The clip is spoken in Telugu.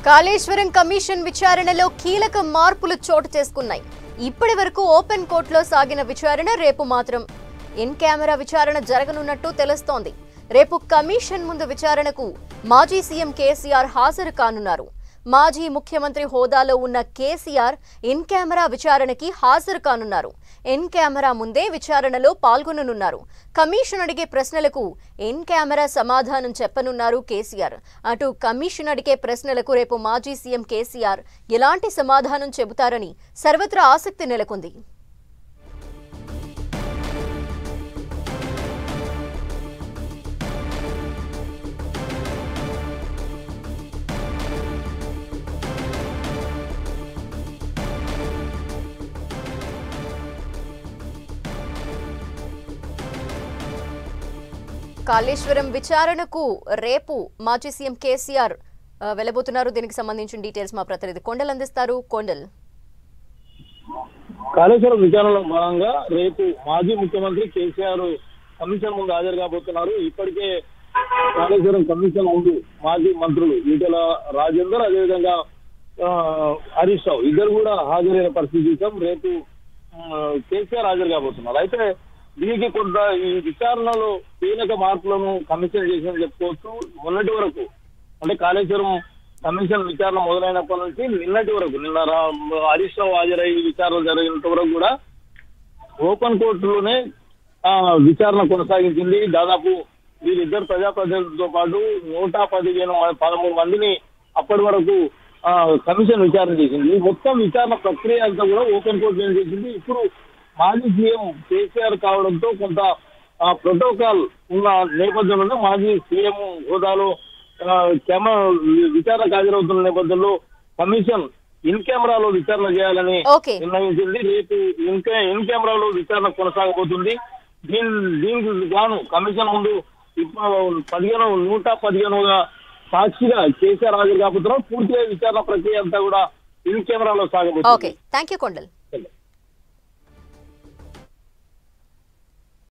కాళేశ్వరం కమిషన్ విచారణలో కీలక మార్పులు చోటు చేసుకున్నాయి. ఇప్పటి వరకు ఓపెన్ కోర్టులో సాగిన విచారణ రేపు మాత్రం ఇన్ కెమెరా విచారణ జరగనున్నట్టు తెలుస్తోంది. రేపు కమిషన్ ముందు విచారణకు మాజీ సీఎం కేసీఆర్ హాజరు కానున్నారు. మాజీ ముఖ్యమంత్రి హోదాలో ఉన్న కేసీఆర్ ఇన్ కెమెరా విచారణకి హాజరు కానున్నారు. ఇన్ కెమెరా ముందే విచారణలో పాల్గొననున్నారు. కమిషన్ అడిగే ప్రశ్నలకు ఇన్ కెమెరా సమాధానం చెప్పనున్నారు కేసీఆర్. అటు కమిషన్ అడిగే ప్రశ్నలకు రేపు మాజీ సీఎం కేసీఆర్ ఎలాంటి సమాధానం చెబుతారని సర్వత్రా ఆసక్తి నెలకొంది. కాళేశ్వరం విచారణకు రేపు మాజీ సీఎం కేసీఆర్ వెళ్లబోతున్నారు. దీనికి సంబంధించిన డీటెయిల్స్ మా ప్రతినిధి కొండల్ అందిస్తారు. కొండల్, కాళేశ్వరం విచారణలో భాగంగా రేపు మాజీ ముఖ్యమంత్రి కేసీఆర్ కమిషన్ ముందు హాజరు కాబోతున్నారు. ఇప్పటికే కాళేశ్వరం కమిషన్ ముందు మాజీ మంత్రులు ఈటెల రాజేందర్, అదేవిధంగా హరీష్ రావు ఇద్దరు కూడా హాజరైన పరిస్థితి చూసాం. రేపు కేసీఆర్ హాజరు కాబోతున్నారు. అయితే దీనికి కొంత ఈ విచారణలో కీలక మార్పులను కమిషన్ చేసిందని చెప్పుకోవచ్చు. మొన్నటి వరకు అంటే కాళేశ్వరం కమిషన్ విచారణ మొదలైనప్పటి నుంచి నిన్నటి వరకు, నిన్న హరీష్ రావు హాజరై విచారణ జరిగినంత వరకు కూడా ఓపెన్ కోర్టులోనే విచారణ కొనసాగించింది. దాదాపు వీళ్ళిద్దరు ప్రజాప్రతినిధులతో పాటు 113 మందిని అప్పటి వరకు కమిషన్ విచారణ చేసింది. మొత్తం విచారణ ప్రక్రియ అంతా కూడా ఓపెన్ కోర్టు చేసింది. ఇప్పుడు మాజీ సీఎం కేసీఆర్ కావడంతో కొంత ప్రోటోకాల్ ఉన్న నేపథ్యంలో మాజీ సీఎం హోదాలో విచారణకు హాజరవుతున్న నేపథ్యంలో కమిషన్ ఇన్ కెమెరాలో విచారణ చేయాలని నిర్ణయించింది. రేపు ఇన్ కెమెరాలో విచారణ కొనసాగబోతుంది. దీనికి గాను కమిషన్ ముందు 115గా సాక్షిగా కేసీఆర్ హాజరు కాబోతున్నారు. పూర్తిగా విచారణ ప్రక్రియ అంతా కూడా ఇన్ కెమెరాలో సాగబోతుంది. థాంక్యూ కొండల్.